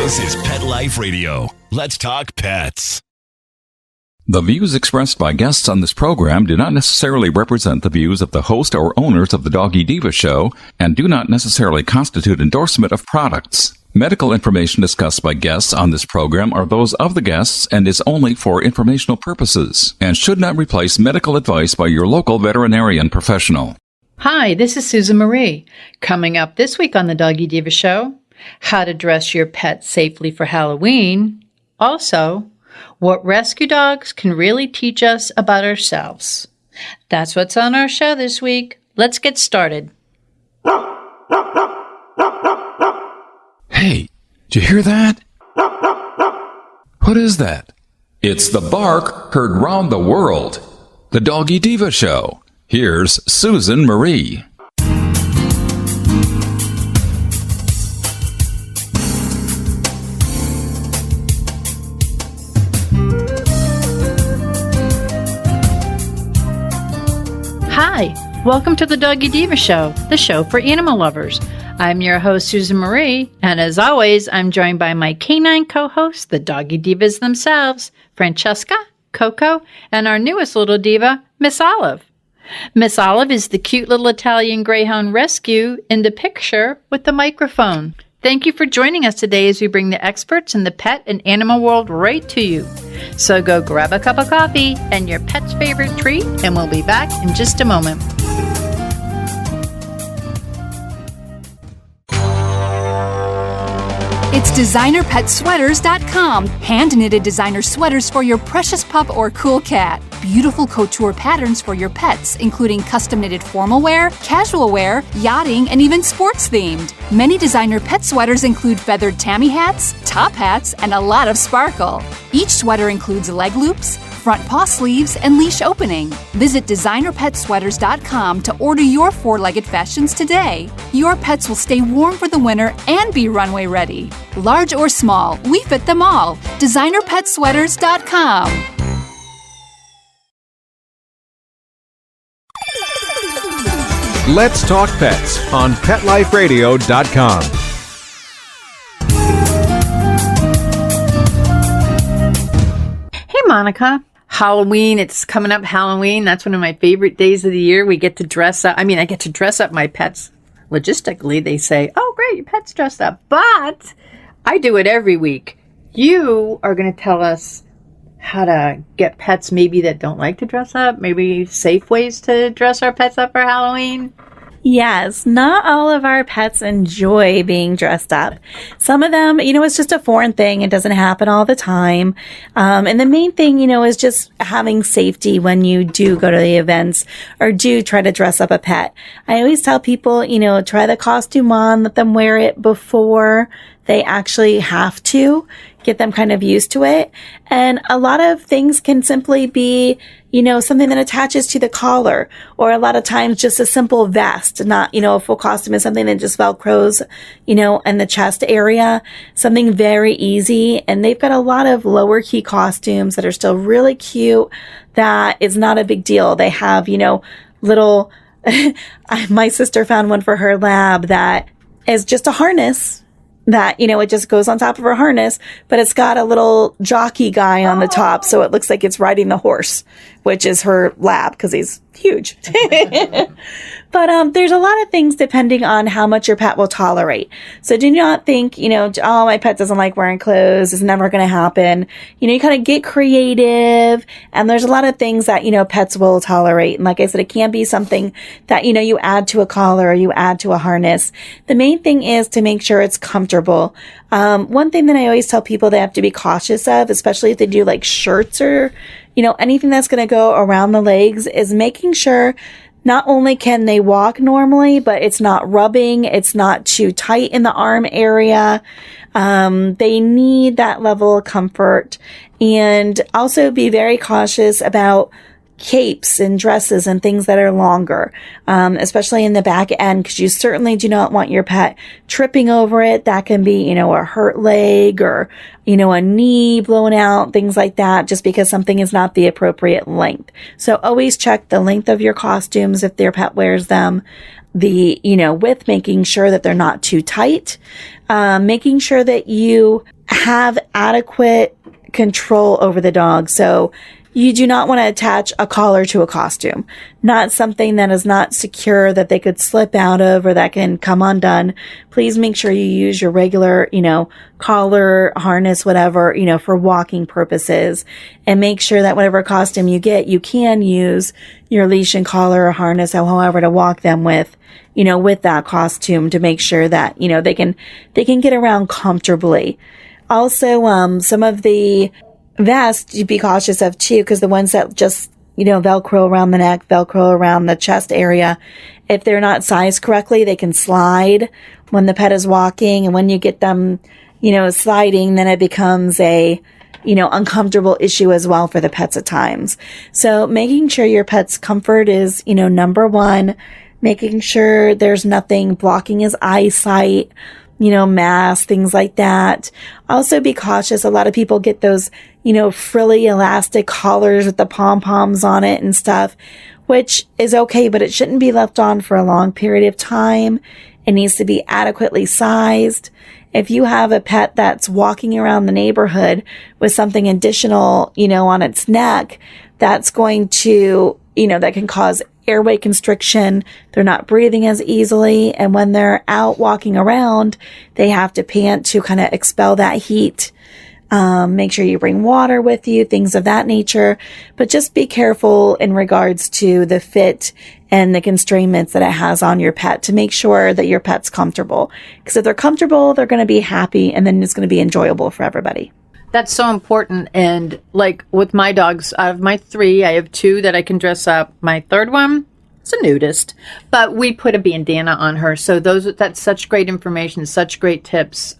This is Pet Life Radio. Let's talk pets. The views expressed by guests on this program do not necessarily represent the views of the host or owners of the Doggy Diva show and do not necessarily constitute endorsement of products. Medical information discussed by guests on this program are those of the guests and is only for informational purposes and should not replace medical advice by your local veterinarian professional. Hi, this is Susan Marie. Coming up this week on the Doggy Diva show, how to dress your pet safely for Halloween. Also, what rescue dogs can really teach us about ourselves. That's what's on our show this week. Let's get started. Hey, did you hear that? What is that? It's the bark heard round the world. The Doggy Diva show. Here's Susan Marie. Hi, welcome to the Doggy Diva show, the show for animal lovers. I'm your host, Susan Marie, and as always, I'm joined by my canine co-hosts, the Doggy Divas themselves, Francesca, Coco, and our newest little diva, Miss Olive. Miss Olive is the cute little Italian Greyhound rescue in the picture with the microphone. Thank you for joining us today as we bring the experts in the pet and animal world right to you. So go grab a cup of coffee and your pet's favorite treat, and we'll be back in just a moment. It's DesignerPetSweaters.com. Hand-knitted designer sweaters for your precious pup or cool cat. Beautiful couture patterns for your pets, including custom-knitted formal wear, casual wear, yachting, and even sports-themed. Many designer pet sweaters include feathered tammy hats, top hats, and a lot of sparkle. Each sweater includes leg loops, front paw sleeves, and leash opening. Visit DesignerPetSweaters.com to order your four-legged fashions today. Your pets will stay warm for the winter and be runway ready. Large or small, we fit them all. DesignerPetSweaters.com. Let's Talk Pets on PetLifeRadio.com. Hey, Monica. Halloween, it's coming up Halloween. That's one of my favorite days of the year. We get to dress up. I get to dress up my pets. Logistically, they say, oh, great, your pet's dressed up. But I do it every week. You are going to tell us how to get pets maybe that don't like to dress up, maybe safe ways to dress our pets up for Halloween. Yes, not all of our pets enjoy being dressed up. Some of them, it's just a foreign thing. It doesn't happen all the time. And the main thing, is just having safety when you do go to the events or do try to dress up a pet. I always tell people, try the costume on, let them wear it before they actually have to, get them kind of used to it. And a lot of things can simply be, something that attaches to the collar, or a lot of times just a simple vest, not, a full costume is something that just Velcros, in the chest area, something very easy. And they've got a lot of lower key costumes that are still really cute. That is not a big deal. They have, little, my sister found one for her lab that is just a harness that, it just goes on top of her harness, but it's got a little jockey guy on the top. So it looks like it's riding the horse, which is her lab because he's huge. But there's a lot of things depending on how much your pet will tolerate. So do not think, oh, my pet doesn't like wearing clothes. It's never going to happen. You kind of get creative, and there's a lot of things that, pets will tolerate. And like I said, it can be something that, you add to a collar or you add to a harness. The main thing is to make sure it's comfortable. One thing that I always tell people they have to be cautious of, especially if they do like shirts or, anything that's going to go around the legs, is making sure not only can they walk normally, but it's not rubbing, it's not too tight in the arm area. They need that level of comfort, and also be very cautious about capes and dresses and things that are longer, especially in the back end, because you certainly do not want your pet tripping over it. That can be, a hurt leg or, a knee blown out, things like that, just because something is not the appropriate length. So always check the length of your costumes if their pet wears them, the, width, making sure that they're not too tight, making sure that you have adequate control over the dog. So you do not want to attach a collar to a costume, not something that is not secure that they could slip out of or that can come undone. Please make sure you use your regular, collar, harness, whatever, for walking purposes, and make sure that whatever costume you get, you can use your leash and collar or harness or however to walk them with that costume to make sure that, they can get around comfortably. Also, some of the vests you'd be cautious of too, because the ones that just, Velcro around the neck, Velcro around the chest area, if they're not sized correctly, they can slide when the pet is walking. And when you get them, sliding, then it becomes a, uncomfortable issue as well for the pets at times. So making sure your pet's comfort is, number one, making sure there's nothing blocking his eyesight, masks, things like that. Also be cautious. A lot of people get those, frilly elastic collars with the pom-poms on it and stuff, which is okay, but it shouldn't be left on for a long period of time. It needs to be adequately sized. If you have a pet that's walking around the neighborhood with something additional, on its neck, that's going to, that can cause airway constriction. They're not breathing as easily. And when they're out walking around, they have to pant to kind of expel that heat. Make sure you bring water with you, things of that nature. But just be careful in regards to the fit and the constraints that it has on your pet to make sure that your pet's comfortable. Because if they're comfortable, they're going to be happy, and then it's going to be enjoyable for everybody. That's so important. And like with my dogs, out of my 3, I have 2 that I can dress up. My third one is a nudist, but we put a bandana on her. So that's such great information, such great tips,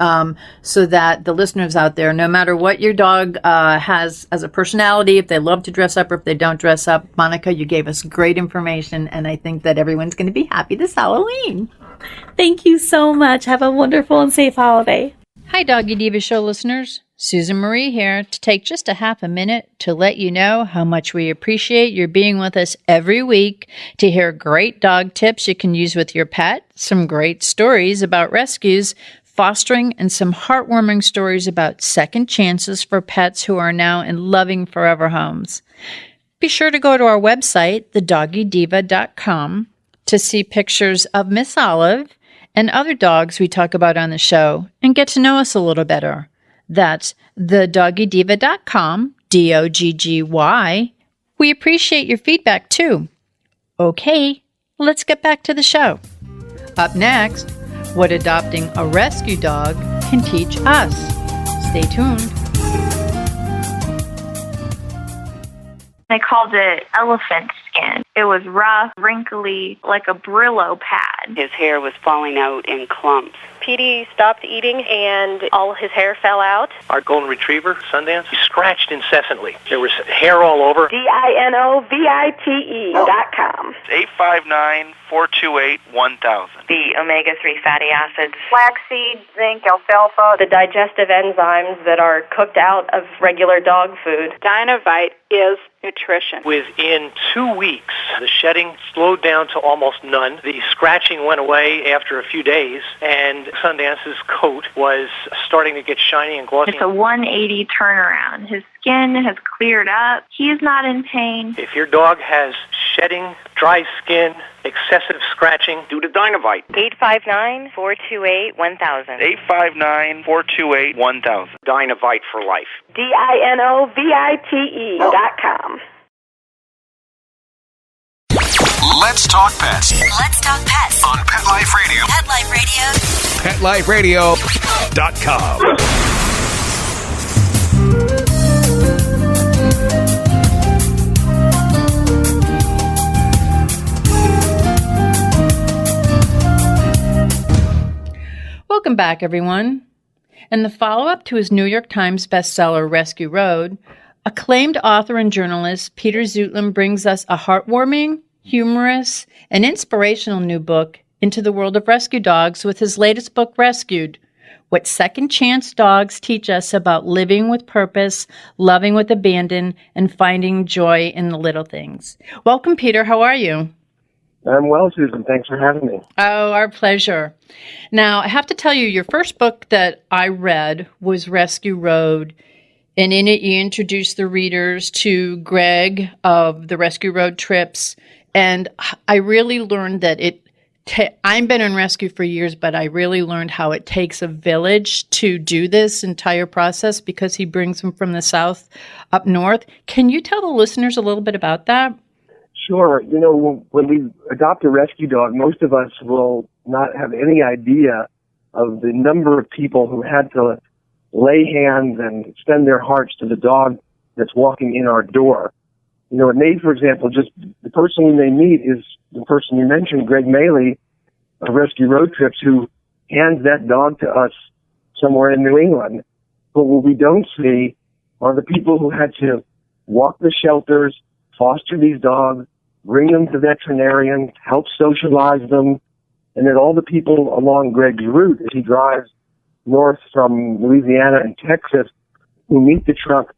so that the listeners out there, no matter what your dog has as a personality, if they love to dress up or if they don't dress up, Monica, you gave us great information, and I think that everyone's going to be happy this Halloween. Thank you so much. Have a wonderful and safe holiday. Hi, Doggy Diva Show listeners. Susan Marie here to take just a half a minute to let you know how much we appreciate your being with us every week to hear great dog tips you can use with your pet, some great stories about rescues, fostering, and some heartwarming stories about second chances for pets who are now in loving forever homes. Be sure to go to our website, thedoggydiva.com, to see pictures of Miss Olive and other dogs we talk about on the show and get to know us a little better. That's thedoggydiva.com, DOGGY. We appreciate your feedback too. Okay, let's get back to the show. Up next, what adopting a rescue dog can teach us. Stay tuned. They called it elephant skin. It was rough, wrinkly, like a Brillo pad. His hair was falling out in clumps. Petey stopped eating and all his hair fell out. Our golden retriever, Sundance, he scratched incessantly. There was hair all over. DINOVITE.com. 859-428-1000. The omega-3 fatty acids. Flaxseed, zinc, alfalfa. The digestive enzymes that are cooked out of regular dog food. Dinovite is nutrition. Within 2 weeks, the shedding slowed down to almost none. The scratching went away after a few days, and Sundance's coat was starting to get shiny and glossy. It's a 180 turnaround. His skin has cleared up. He's not in pain. If your dog has shedding, dry skin, excessive scratching, do the Dinovite. 859-428-1000. 859-428-1000. Dinovite for life. DINOVITE.com. Let's talk pets. Let's talk pets On Pet Life Radio. Pet Life Radio. PetLifeRadio.com. Welcome back, everyone. In the follow-up to his New York Times bestseller, Rescue Road, acclaimed author and journalist Peter Zheutlin brings us a heartwarming, humorous, and inspirational new book into the world of rescue dogs with his latest book, Rescued: What Second Chance Dogs Teach Us About Living with Purpose, Loving with Abandon, and Finding Joy in the Little Things. Welcome, Peter. How are you? I'm well, Susan. Thanks for having me. Oh, our pleasure. Now, I have to tell you, your first book that I read was Rescue Road, and in it you introduced the readers to Greg of the Rescue Road trips, and I really learned that I've been in rescue for years, but I really learned how it takes a village to do this entire process because he brings them from the south up north. Can you tell the listeners a little bit about that? Sure. You know, when we adopt a rescue dog, most of us will not have any idea of the number of people who had to lay hands and extend their hearts to the dog that's walking in our door. You know, it may, for example, just the person we may meet is the person you mentioned, Greg Maley of Rescue Road Trips, who hands that dog to us somewhere in New England. But what we don't see are the people who had to walk the shelters, foster these dogs, bring them to veterinarians, help socialize them, and then all the people along Greg's route as he drives north from Louisiana and Texas who meet the truck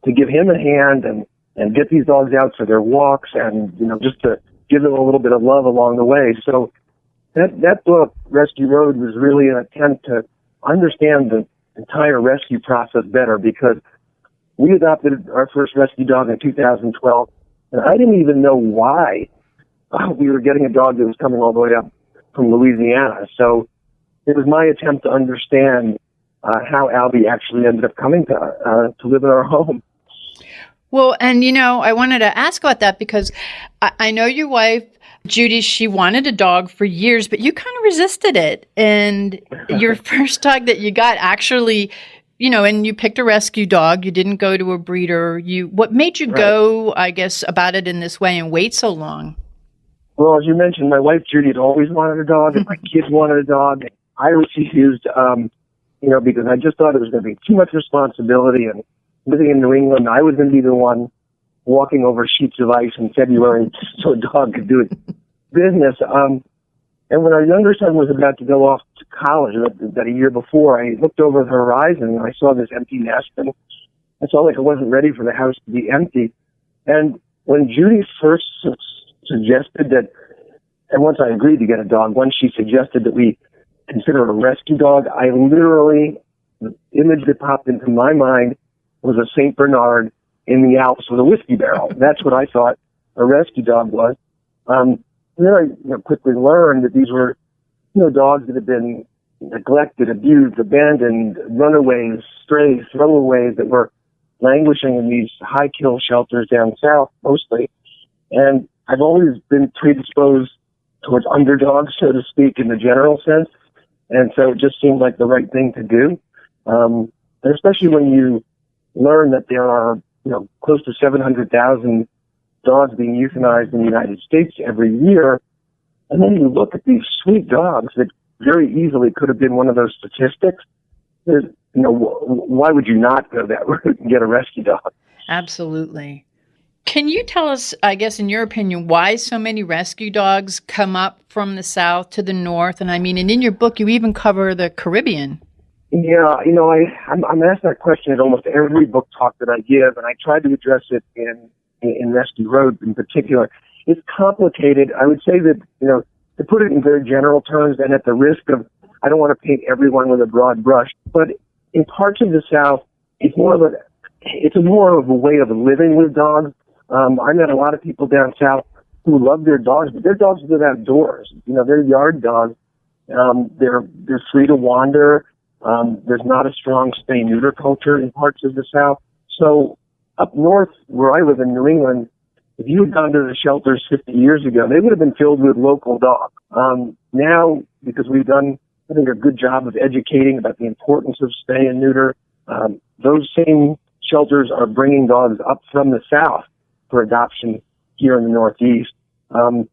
to give him a hand and get these dogs out for their walks and, you know, just to give them a little bit of love along the way. So that book, Rescue Road, was really an attempt to understand the entire rescue process better, because we adopted our first rescue dog in 2012, and I didn't even know why we were getting a dog that was coming all the way up from Louisiana. So it was my attempt to understand how Albie actually ended up coming to live in our home. Well, and, you know, I wanted to ask about that because I know your wife, Judy, she wanted a dog for years, but you kind of resisted it. And your first dog that you got actually, you know, and you picked a rescue dog. You didn't go to a breeder. What made you go, I guess, about it in this way and wait so long? Well, as you mentioned, my wife, Judy, had always wanted a dog, and my kids wanted a dog. I refused, you know, because I just thought it was going to be too much responsibility, and living in New England, I was going to be the one walking over sheets of ice in February so a dog could do its business. And when our younger son was about to go off to college, that a year before, I looked over the horizon and I saw this empty nest, and I felt like I wasn't ready for the house to be empty. And when Judy first suggested that, and once I agreed to get a dog, once she suggested that we consider it a rescue dog, I literally, the image that popped into my mind was a St. Bernard in the Alps with a whiskey barrel. That's what I thought a rescue dog was. And then I quickly learned that these were, dogs that had been neglected, abused, abandoned, runaways, strays, throwaways that were languishing in these high-kill shelters down south, mostly. And I've always been predisposed towards underdogs, so to speak, in the general sense. And so it just seemed like the right thing to do. And especially when you learn that there are, close to 700,000 dogs being euthanized in the United States every year. And then you look at these sweet dogs that very easily could have been one of those statistics. Why would you not go that route and get a rescue dog? Absolutely. Can you tell us, I guess, in your opinion, why so many rescue dogs come up from the south to the north? And and in your book, you even cover the Caribbean. Yeah, I'm asked that question at almost every book talk that I give, and I tried to address it in Rescue Road in particular. It's complicated. I would say that, to put it in very general terms, and at the risk of, I don't want to paint everyone with a broad brush, but in parts of the South, it's more of a way of living with dogs. I met a lot of people down south who love their dogs, but their dogs live outdoors. They're yard dogs. They're free to wander. There's not a strong spay-neuter culture in parts of the South. So up north, where I live in New England, if you had gone to the shelters 50 years ago, they would have been filled with local dogs. Now, because we've done, I think, a good job of educating about the importance of spay and neuter, those same shelters are bringing dogs up from the South for adoption here in the Northeast. Again,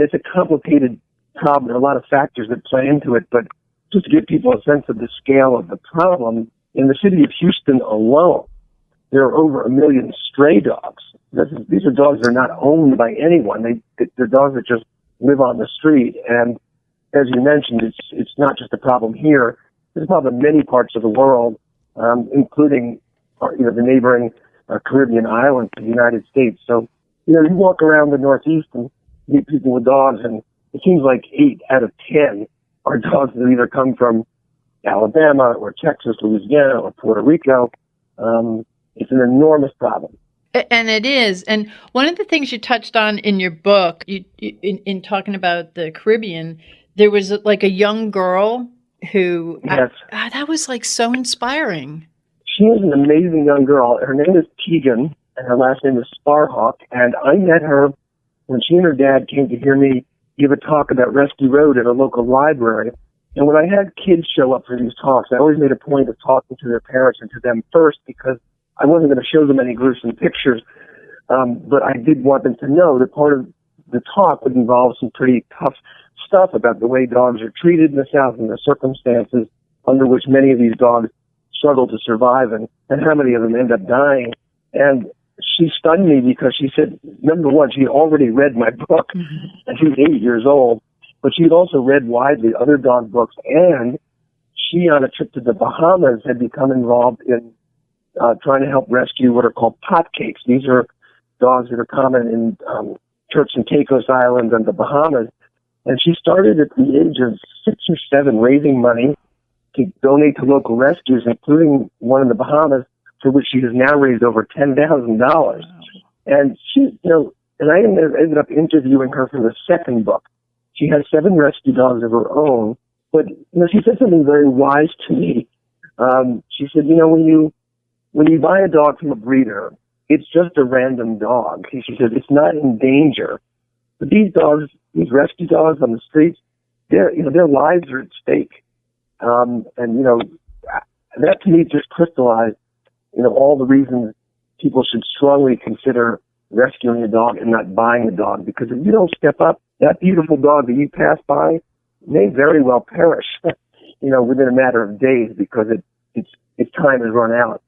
it's a complicated problem. There are a lot of factors that play into it, but just to give people a sense of the scale of the problem, in the city of Houston alone, there are over 1 million stray dogs. These are dogs that are not owned by anyone. They're dogs that just live on the street. And as you mentioned, it's not just a problem here. It's a problem in many parts of the world, including the neighboring Caribbean islands of the United States. So, you walk around the Northeast and meet people with dogs, and it seems like 8 out of 10 are dogs that either come from Alabama or Texas, Louisiana, or Puerto Rico. It's an enormous problem. And it is. And one of the things you touched on in your book, in talking about the Caribbean, there was like a young girl who, yes. That was like so inspiring. She is an amazing young girl. Her name is Tegan, and her last name is Sparhawk. And I met her when she and her dad came to hear me give a talk about Rescue Road at a local library. And when I had kids show up for these talks, I always made a point of talking to their parents and to them first, because I wasn't going to show them any gruesome pictures. But I did want them to know that part of the talk would involve some pretty tough stuff about the way dogs are treated in the South and the circumstances under which many of these dogs struggle to survive, and how many of them end up dying. And she stunned me because she said, number one, she had already read my book, and she was 8 years old, but she had also read widely other dog books, and she, on a trip to the Bahamas, had become involved in trying to help rescue what are called pot cakes. These are dogs that are common in Turks and Caicos Islands and the Bahamas. And she started at the age of 6 or 7 raising money to donate to local rescues, including one in the Bahamas, for which she has now raised over $10,000. And she, and I ended up interviewing her for the second book. She has 7 rescue dogs of her own, but she said something very wise to me. She said, when you buy a dog from a breeder, it's just a random dog. She said it's not in danger. But these dogs, these rescue dogs on the streets, their lives are at stake. That to me just crystallized, all the reasons people should strongly consider rescuing a dog and not buying a dog. Because if you don't step up, that beautiful dog that you pass by may very well perish, within a matter of days, because its time has run out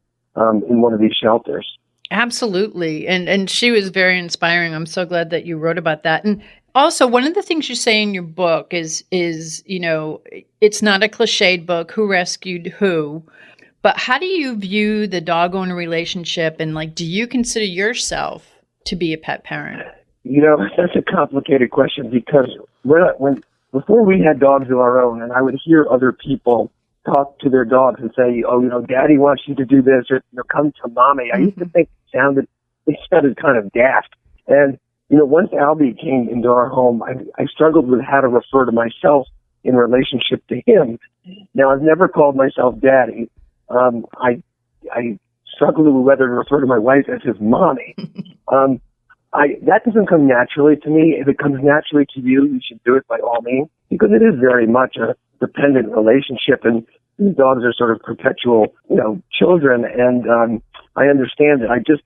in one of these shelters. Absolutely. And she was very inspiring. I'm so glad that you wrote about that. And also, one of the things you say in your book is it's not a cliched book, who rescued who, but how do you view the dog owner relationship, and do you consider yourself to be a pet parent? That's a complicated question, because before we had dogs of our own, and I would hear other people talk to their dogs and say, Daddy wants you to do this, or come to Mommy. I used to think it sounded kind of daft. And once Albie came into our home, I struggled with how to refer to myself in relationship to him. Now, I've never called myself Daddy. I struggled with whether to refer to my wife as his mommy. That doesn't come naturally to me. If it comes naturally to you, you should do it by all means, because it is very much a dependent relationship, and these dogs are sort of perpetual, children. And I understand it. I just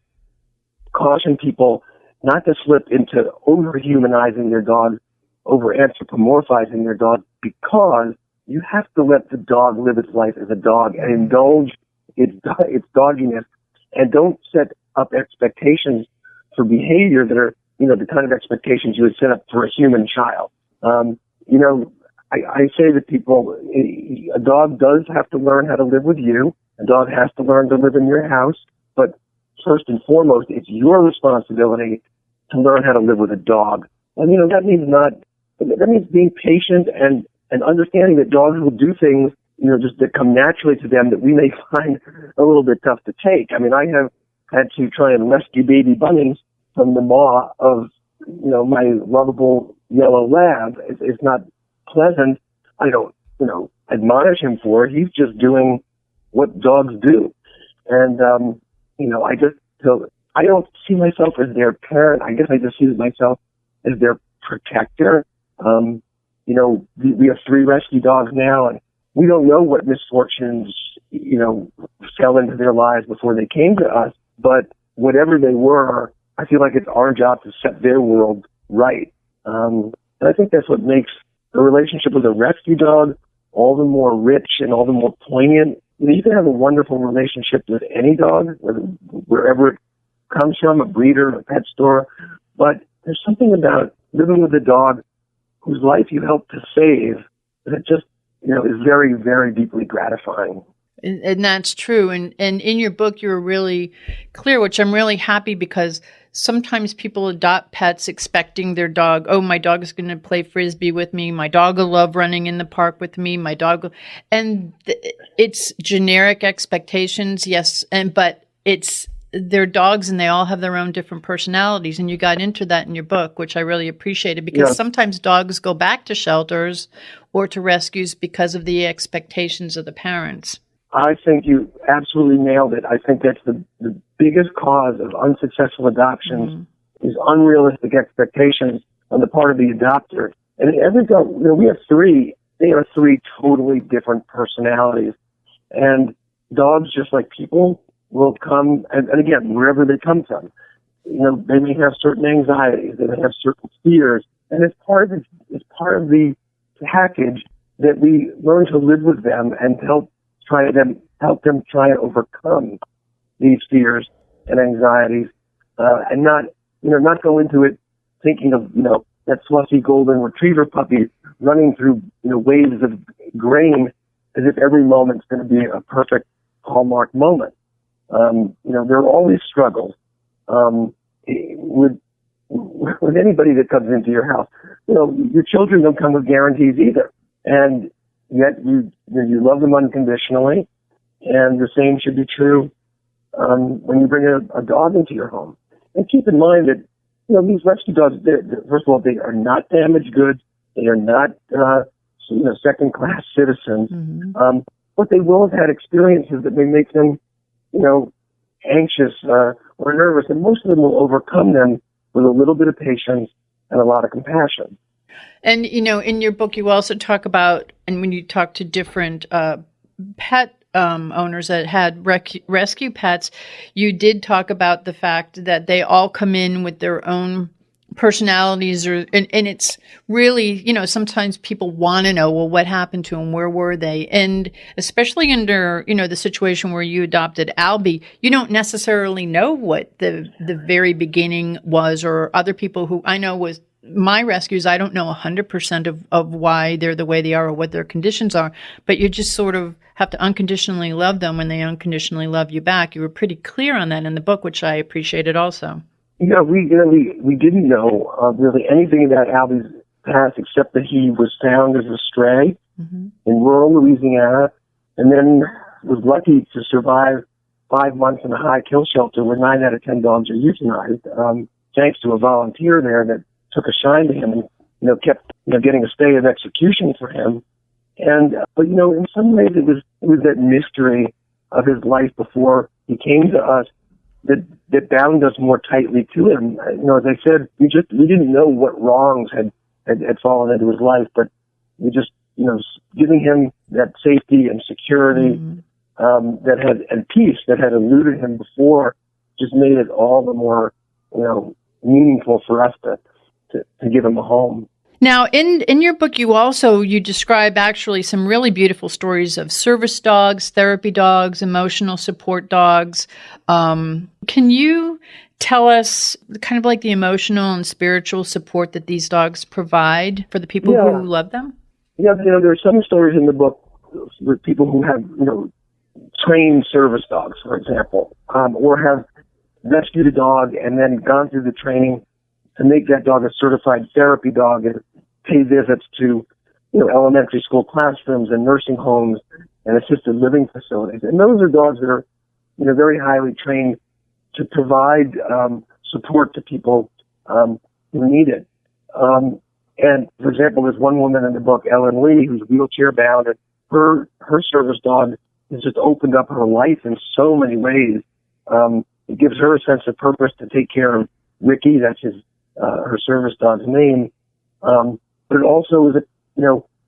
caution people not to slip into over-humanizing their dog, over-anthropomorphizing their dog, because you have to let the dog live its life as a dog and indulge its dogginess, and don't set up expectations for behavior that are, the kind of expectations you would set up for a human child. I say to people, a dog does have to learn how to live with you. A dog has to learn to live in your house. But first and foremost, it's your responsibility to learn how to live with a dog. And, that means being patient and understanding that dogs will do things, just that come naturally to them that we may find a little bit tough to take. I mean, I have had to try and rescue baby bunnies from the maw of, my lovable yellow lab. It's not pleasant. I don't, admonish him for it. He's just doing what dogs do. And, I don't see myself as their parent. I guess I just see myself as their protector. We have 3 rescue dogs now, and we don't know what misfortunes, fell into their lives before they came to us. But whatever they were, I feel like it's our job to set their world right. And I think that's what makes the relationship with a rescue dog all the more rich and all the more poignant. You can have a wonderful relationship with any dog, wherever it comes from, a breeder, a pet store. But there's something about living with a dog whose life you help to save that just, is very, very deeply gratifying. And that's true. And in your book, you were really clear, which I'm really happy, because sometimes people adopt pets expecting their dog, oh, my dog is going to play Frisbee with me. My dog will love running in the park with me. My dog will, and it's generic expectations. Yes. But they're dogs and they all have their own different personalities. And you got into that in your book, which I really appreciated, because sometimes dogs go back to shelters or to rescues because of the expectations of the parents. I think you absolutely nailed it. I think that's the biggest cause of unsuccessful adoptions is unrealistic expectations on the part of the adopter. And every dog, we have three. They are three totally different personalities. And dogs, just like people, will come, and again, wherever they come from. They may have certain anxieties, they may have certain fears, and it's part of the package that we learn to live with them and help them try to overcome these fears and anxieties, and not go into it thinking of that fluffy golden retriever puppy running through waves of grain as if every moment's going to be a perfect hallmark moment. There are always struggles with anybody that comes into your house. Your children don't come with guarantees either, and yet you love them unconditionally, and the same should be true when you bring a dog into your home. And keep in mind that these rescue dogs, first of all, they are not damaged goods. They are not second-class citizens, but they will have had experiences that may make them anxious or nervous, and most of them will overcome them with a little bit of patience and a lot of compassion. And, in your book, you also talk about, and when you talk to different pet owners that had rescue pets, you did talk about the fact that they all come in with their own personalities, and it's really, sometimes people want to know, well, what happened to them? Where were they? And especially under, the situation where you adopted Albie, you don't necessarily know what the very beginning was, or other people who I know with my rescues, I don't know 100% of why they're the way they are or what their conditions are, but you just sort of have to unconditionally love them when they unconditionally love you back. You were pretty clear on that in the book, which I appreciated also. Yeah, we didn't know really anything about Albie's past except that he was found as a stray in rural Louisiana, and then was lucky to survive 5 months in a high kill shelter where 9 out of 10 dogs are euthanized, thanks to a volunteer there that took a shine to him and kept getting a stay of execution for him. And but in some ways it was that mystery of his life before he came to us that bound us more tightly to him. As I said, we didn't know what wrongs had fallen into his life, but we just, giving him that safety and security that had, and peace that had eluded him before, just made it all the more, meaningful for us to give him a home. Now, in your book, you describe actually some really beautiful stories of service dogs, therapy dogs, emotional support dogs. Can you tell us kind of like the emotional and spiritual support that these dogs provide for the people who love them? Yeah, there are some stories in the book with people who have, trained service dogs, for example, or have rescued a dog and then gone through the training to make that dog a certified therapy dog and pay visits to, elementary school classrooms and nursing homes and assisted living facilities. And those are dogs that are, very highly trained to provide support to people who need it. And for example, there's one woman in the book, Ellen Lee, who's wheelchair bound, and her service dog has just opened up her life in so many ways. It gives her a sense of purpose to take care of Ricky, that's her service dog's name. But it also is,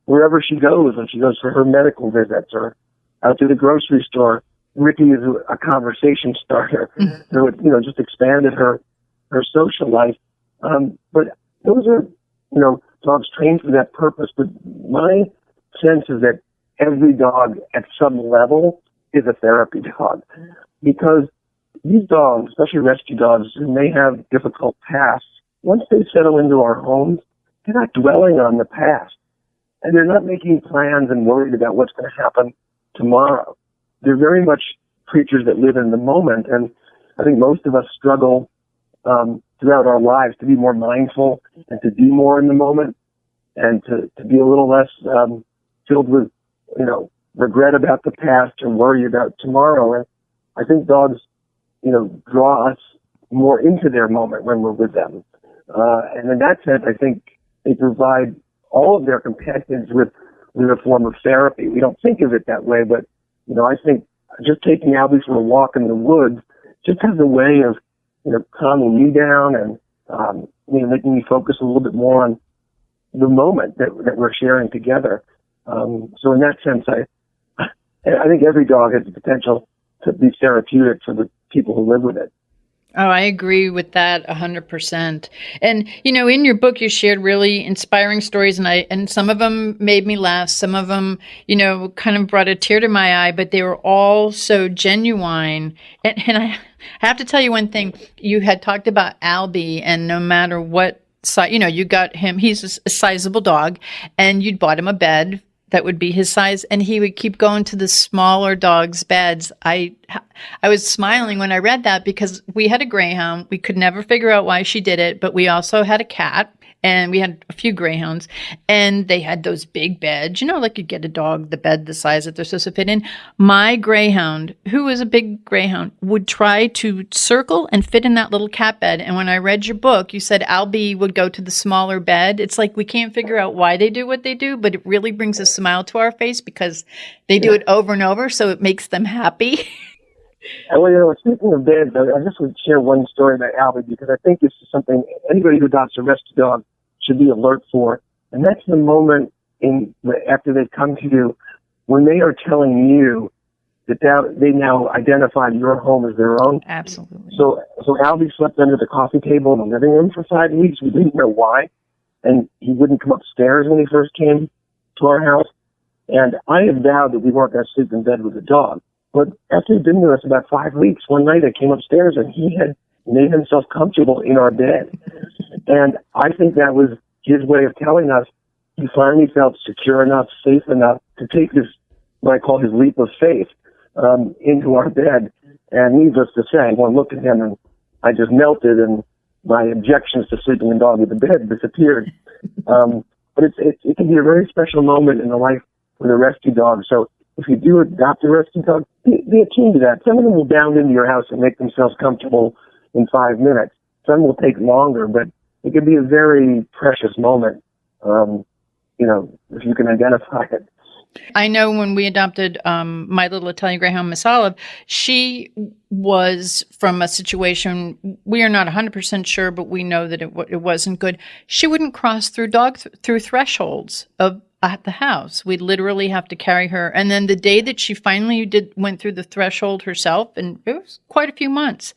wherever she goes, when she goes for her medical visits or out to the grocery store, Ricky is a conversation starter. So it, just expanded her social life. But those are, dogs trained for that purpose. But my sense is that every dog at some level is a therapy dog, because these dogs, especially rescue dogs who may have difficult pasts, once they settle into our homes, they're not dwelling on the past. And they're not making plans and worried about what's going to happen tomorrow. They're very much creatures that live in the moment. And I think most of us struggle throughout our lives, to be more mindful and to do more in the moment, and to be a little less filled with, regret about the past or worry about tomorrow. And I think dogs, draw us more into their moment when we're with them. And in that sense, I think they provide all of their companions with a form of therapy. We don't think of it that way, but, I think just taking Albie for a walk in the woods just has a way of, calming me down and, making me focus a little bit more on the moment that we're sharing together. So in that sense, I think every dog has the potential to be therapeutic for the people who live with it. Oh, I agree with that 100%. And, in your book, you shared really inspiring stories, and some of them made me laugh. Some of them, kind of brought a tear to my eye, but they were all so genuine. And I have to tell you one thing. You had talked about Albie, and no matter what size, you got him, he's a sizable dog, and you'd bought him a bed that would be his size, and he would keep going to the smaller dogs' beds. I was smiling when I read that because we had a greyhound. We could never figure out why she did it, but we also had a cat, and we had a few greyhounds, and they had those big beds, like you get a dog, the bed the size that they're supposed to fit in. My greyhound, who was a big greyhound, would try to circle and fit in that little cat bed. And when I read your book, you said Albie would go to the smaller bed. It's like we can't figure out why they do what they do, but it really brings a smile to our face because they do it over and over, so it makes them happy. Well, speaking of beds, I just would share one story about Albie because I think this is something anybody who adopts a rescue dog should be alert for. And that's the moment after they come to you when they are telling you that they now identify your home as their own. Absolutely. So Albie slept under the coffee table in the living room for 5 weeks. We didn't know why. And he wouldn't come upstairs when he first came to our house. And I had vowed that we weren't going to sleep in bed with a dog. But after he'd been with us about 5 weeks, one night I came upstairs and he had made himself comfortable in our bed. And I think that was his way of telling us he finally felt secure enough, safe enough to take this, what I call his leap of faith, into our bed. And needless to say, one looked at him and I just melted and my objections to sleeping in dog with the bed disappeared. But it can be a very special moment in the life with a rescue dog. So if you do adopt a rescue dog, be attuned to that. Some of them will bound into your house and make themselves comfortable in 5 minutes. Some will take longer, but it can be a very precious moment, if you can identify it. I know when we adopted my little Italian Greyhound, Miss Olive, she was from a situation, we are not 100% sure, but we know that it wasn't good. She wouldn't cross through thresholds at the house. We'd literally have to carry her. And then the day that she finally went through the threshold herself, and it was quite a few months,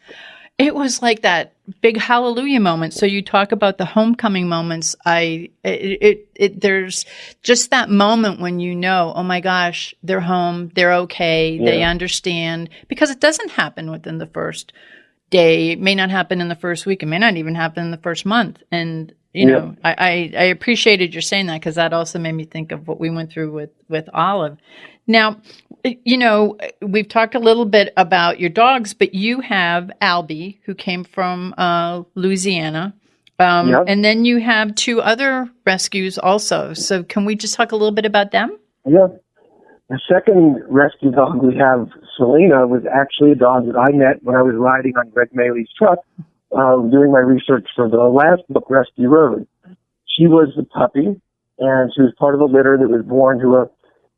it was like that big hallelujah moment. So you talk about the homecoming moments. There's just that moment when oh my gosh, they're home, they're okay, They understand, because it doesn't happen within the first day. It may not happen in the first week. It may not even happen in the first month. And I appreciated your saying that because that also made me think of what we went through with Olive. Now, we've talked a little bit about your dogs, but you have Albie, who came from Louisiana. And then you have 2 other rescues also. So can we just talk a little bit about them? Yeah. The second rescue dog we have, Selena, was actually a dog that I met when I was riding on Greg Maley's truck doing my research for the last book, Rescue Road. She was the puppy, and she was part of a litter that was born to a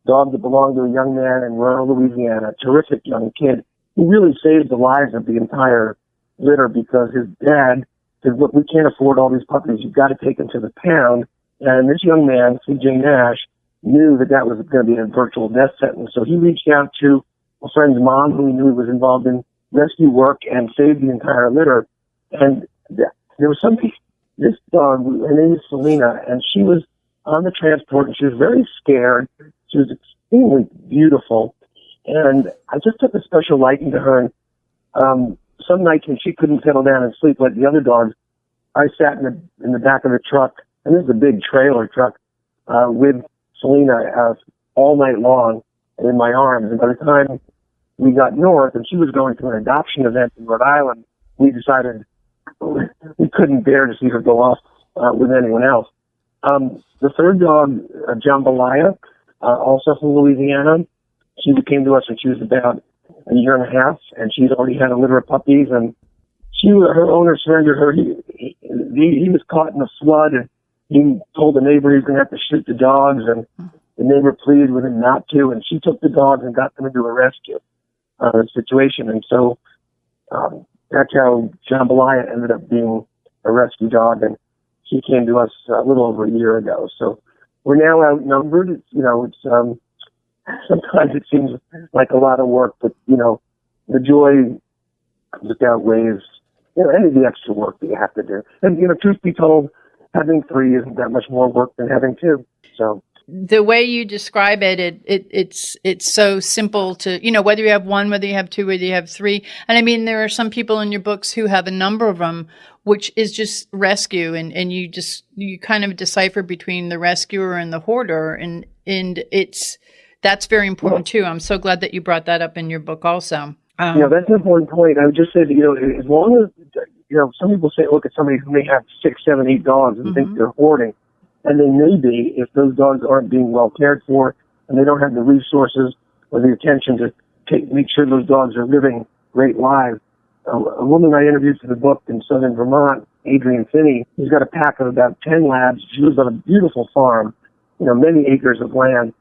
dog that belonged to a young man in rural Louisiana, a terrific young kid who really saved the lives of the entire litter because his dad said, look, we can't afford all these puppies. You've got to take them to the pound. And this young man, C.J. Nash, knew that was going to be a virtual death sentence. So he reached out to a friend's mom who he knew was involved in rescue work and saved the entire litter. And there was this dog, her name is Selena, and she was on the transport, and she was very scared. She was extremely beautiful, and I just took a special liking to her. And some nights when she couldn't settle down and sleep like the other dogs, I sat in the back of the truck, and this is a big trailer truck, with Selena all night long in my arms. And by the time we got north, and she was going to an adoption event in Rhode Island, we decided we couldn't bear to see her go off with anyone else. The third dog, Jambalaya, also from Louisiana, she came to us when she was about a year and a half, and she'd already had a litter of puppies, and her owner surrendered her. He was caught in a flood, and he told the neighbor he was going to have to shoot the dogs, and the neighbor pleaded with him not to, and she took the dogs and got them into a rescue situation. And so that's how Jambalaya ended up being a rescue dog, and she came to us a little over a year ago. So we're now outnumbered. It's sometimes it seems like a lot of work, but the joy just outweighs any of the extra work that you have to do. And truth be told, having 3 isn't that much more work than having 2. So the way you describe it's so simple to, whether you have 1, whether you have 2, whether you have 3. And I mean, there are some people in your books who have a number of them, which is just rescue. And you kind of decipher between the rescuer and the hoarder. And that's very important too. I'm so glad that you brought that up in your book also. That's an important point. I would just say that, as long as, some people say, look at somebody who may have 6, 7, 8 dogs and think they're hoarding. And they may be if those dogs aren't being well cared for and they don't have the resources or the attention to make sure those dogs are living great lives. A woman I interviewed for the book in southern Vermont, Adrienne Finney, who's got a pack of about 10 labs. She lives on a beautiful farm, many acres of land.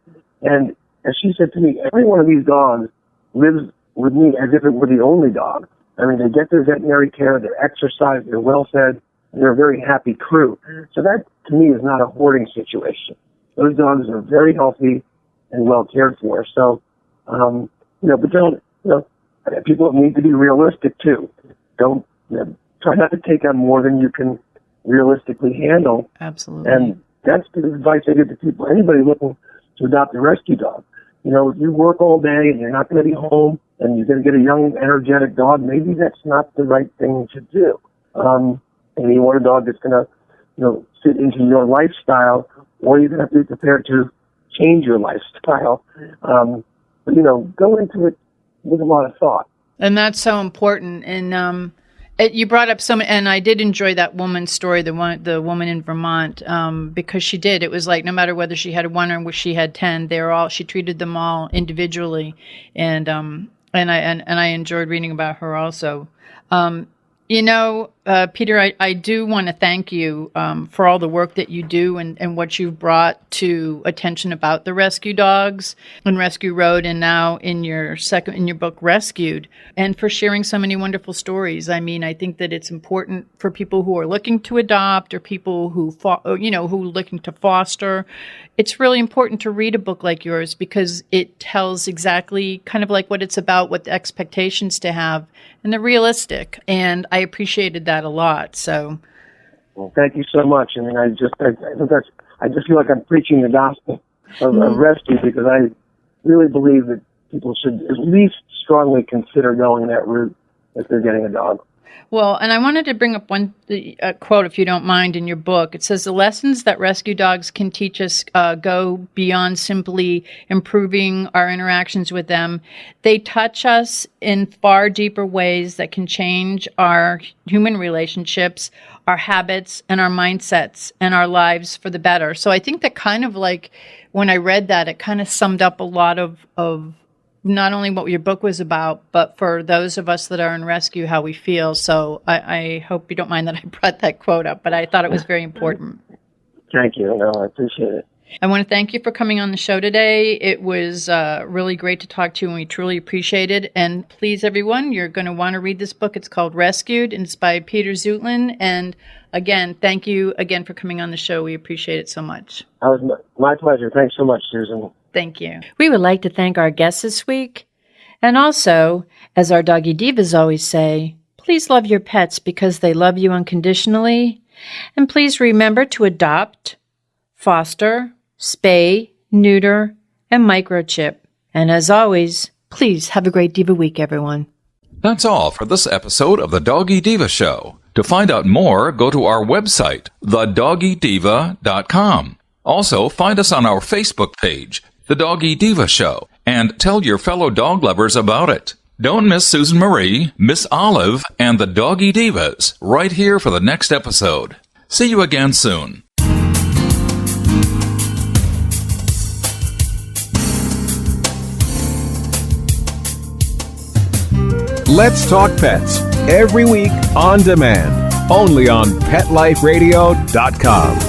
And as she said to me, every one of these dogs lives with me as if it were the only dog. I mean, they get their veterinary care, they're exercised, they're well fed, and they're a very happy crew. So that, to me, is not a hoarding situation. Those dogs are very healthy and well cared for. So, but don't, people need to be realistic too. Don't try not to take on more than you can realistically handle. Absolutely. And that's the advice I give to people. Anybody looking to adopt a rescue dog. If you work all day and you're not going to be home and you're going to get a young, energetic dog, maybe that's not the right thing to do. And you want a dog that's going to, fit into your lifestyle, or you're going to have to be prepared to change your lifestyle. But, go into it with a lot of thought. And that's so important. And you brought up and I did enjoy that woman's story, the woman in Vermont, because she did. It was like no matter whether she had 1 or she had 10, she treated them all individually, and I enjoyed reading about her also. Peter, I do want to thank you for all the work that you do and what you've brought to attention about the rescue dogs on Rescue Road and now in your book, Rescued, and for sharing so many wonderful stories. I mean, I think that it's important for people who are looking to adopt or people who are looking to foster. It's really important to read a book like yours because it tells exactly kind of like what it's about, what the expectations to have, and the realistic. And I appreciated that a lot. So, well, thank you so much. I mean, I just feel like I'm preaching the gospel of rescue because I really believe that people should at least strongly consider going that route if they're getting a dog. Well, and I wanted to bring up a quote, if you don't mind, in your book. It says, the lessons that rescue dogs can teach us go beyond simply improving our interactions with them. They touch us in far deeper ways that can change our human relationships, our habits, and our mindsets, and our lives for the better. So I think that kind of like, when I read that, it kind of summed up a lot of not only what your book was about, but for those of us that are in rescue, how we feel. So I hope you don't mind that I brought that quote up, but I thought it was very important. Thank you. No, I appreciate it. I want to thank you for coming on the show today. It was really great to talk to you, and we truly appreciate it. And please, everyone, you're going to want to read this book. It's called Rescued, and it's by Peter Zheutlin. And again, thank you again for coming on the show. We appreciate it so much. That was my pleasure. Thanks so much, Susan. Thank you. We would like to thank our guests this week. And also, as our Doggy Divas always say, please love your pets because they love you unconditionally. And please remember to adopt, foster, spay, neuter, and microchip. And as always, please have a great Diva week, everyone. That's all for this episode of the Doggy Diva Show. To find out more, go to our website, thedoggydiva.com. Also, find us on our Facebook page, The Doggy Diva Show, and tell your fellow dog lovers about it. Don't miss Susan Marie, Miss Olive, and the Doggy Divas right here for the next episode. See you again soon. Let's Talk Pets, every week on demand, only on PetLifeRadio.com.